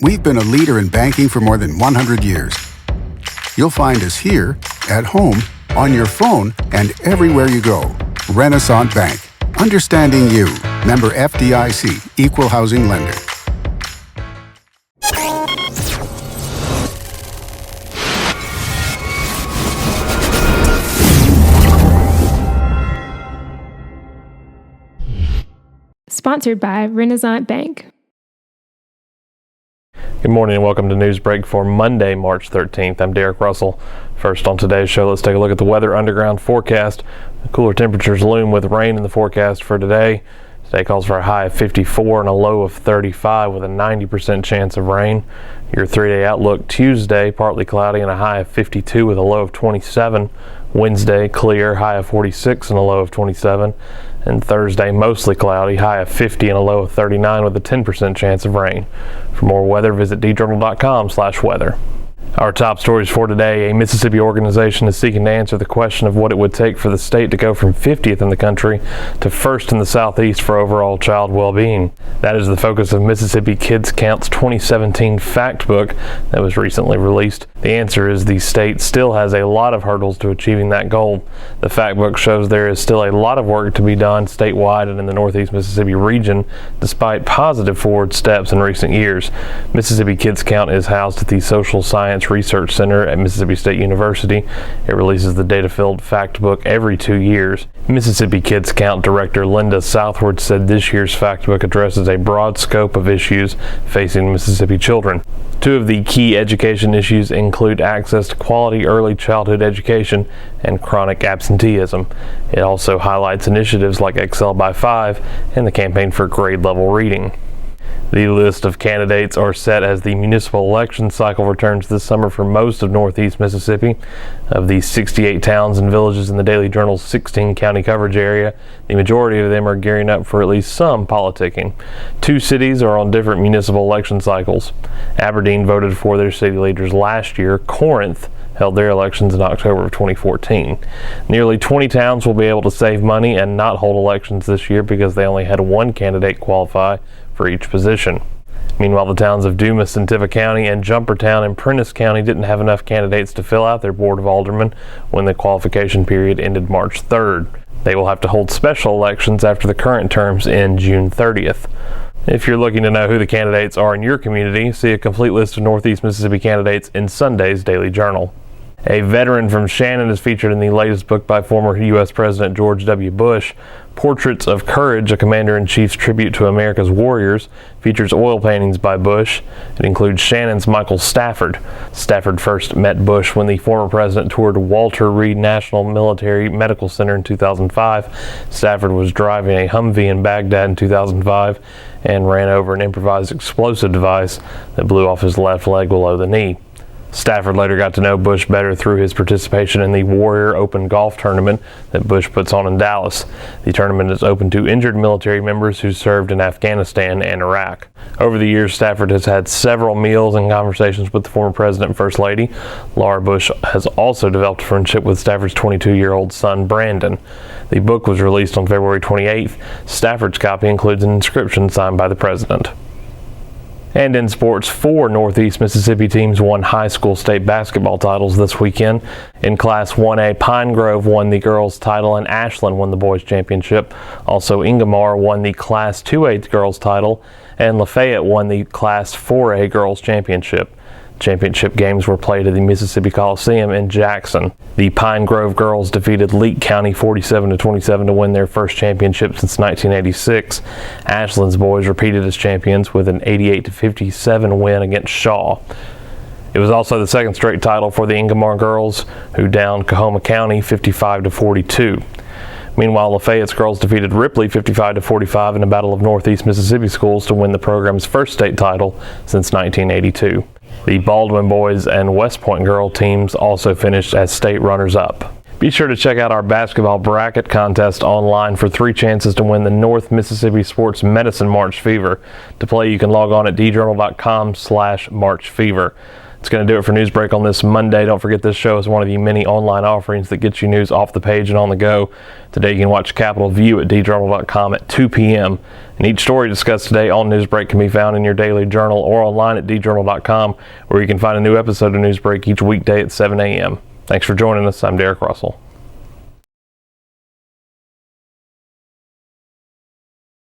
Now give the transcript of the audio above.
We've been a leader in banking for more than 100 years. You'll find us here, at home, on your phone, and everywhere you go. Renaissance Bank. Understanding you. Member FDIC. Equal housing lender. Sponsored by Renaissance Bank. Good morning and welcome to Newsbreak for Monday, March 13th. I'm Derek Russell. First on today's show, let's take a look at the weather underground forecast. The cooler temperatures loom with rain in the forecast for today. Today calls for a high of 54 and a low of 35 with a 90% chance of rain. Your 3-day outlook: Tuesday, partly cloudy and a high of 52 with a low of 27. Wednesday, clear, high of 46 and a low of 27. And Thursday, mostly cloudy, high of 50 and a low of 39 with a 10% chance of rain. For more weather, visit djournal.com/weather. Our top stories for today: a Mississippi organization is seeking to answer the question of what it would take for the state to go from 50th in the country to first in the Southeast for overall child well-being. That is the focus of Mississippi Kids Count's 2017 fact book that was recently released. The answer is the state still has a lot of hurdles to achieving that goal. The fact book shows there is still a lot of work to be done statewide and in the Northeast Mississippi region, despite positive forward steps in recent years. Mississippi Kids Count is housed at the Social Science Research Center at Mississippi State University. It releases the data-filled fact book every 2 years. Mississippi Kids Count Director Linda Southward said this year's fact book addresses a broad scope of issues facing Mississippi children. Two of the key education issues include access to quality early childhood education and chronic absenteeism. It also highlights initiatives like Excel by 5 and the campaign for grade level reading. The list of candidates are set as the municipal election cycle returns this summer for most of Northeast Mississippi. Of the 68 towns and villages in the Daily Journal's 16 county coverage area, the majority of them are gearing up for at least some politicking. 2 cities are on different municipal election cycles. Aberdeen voted for their city leaders last year. Corinth held their elections in October of 2014. Nearly 20 towns will be able to save money and not hold elections this year because they only had one candidate qualify for each position. Meanwhile, the towns of Dumas and Tippah County and Jumpertown and Prentiss County didn't have enough candidates to fill out their Board of Aldermen when the qualification period ended March 3rd. They will have to hold special elections after the current terms end June 30th. If you're looking to know who the candidates are in your community, see a complete list of Northeast Mississippi candidates in Sunday's Daily Journal. A veteran from Shannon is featured in the latest book by former U.S. President George W. Bush. Portraits of Courage, a Commander-in-Chief's tribute to America's warriors, features oil paintings by Bush. It includes Shannon's Michael Stafford. Stafford first met Bush when the former president toured Walter Reed National Military Medical Center in 2005. Stafford was driving a Humvee in Baghdad in 2005 and ran over an improvised explosive device that blew off his left leg below the knee. Stafford later got to know Bush better through his participation in the Warrior Open golf tournament that Bush puts on in Dallas. The tournament is open to injured military members who served in Afghanistan and Iraq. Over the years, Stafford has had several meals and conversations with the former president and first lady. Laura Bush has also developed a friendship with Stafford's 22-year-old son, Brandon. The book was released on February 28th. Stafford's copy includes an inscription signed by the president. And in sports, 4 Northeast Mississippi teams won high school state basketball titles this weekend. In Class 1A, Pine Grove won the girls' title and Ashland won the boys' championship. Also, Ingomar won the Class 2A girls' title and Lafayette won the Class 4A girls' championship. Championship games were played at the Mississippi Coliseum in Jackson. The Pine Grove girls defeated Leake County 47-27 to win their first championship since 1986. Ashland's boys repeated as champions with an 88-57 win against Shaw. It was also the second straight title for the Ingomar girls, who downed Coahoma County 55-42. Meanwhile, Lafayette's girls defeated Ripley 55-45 in a battle of Northeast Mississippi schools to win the program's first state title since 1982. The Baldwin boys and West Point girl teams also finished as state runners-up. Be sure to check out our basketball bracket contest online for 3 chances to win the North Mississippi Sports Medicine March Fever. To play, you can log on at djournal.com/MarchFever. It's going to do it for Newsbreak on this Monday. Don't forget this show is one of the many online offerings that gets you news off the page and on the go. Today you can watch Capitol View at djournal.com at 2 p.m. And each story discussed today on Newsbreak can be found in your daily journal or online at djournal.com, where you can find a new episode of Newsbreak each weekday at 7 a.m. Thanks for joining us. I'm Derek Russell.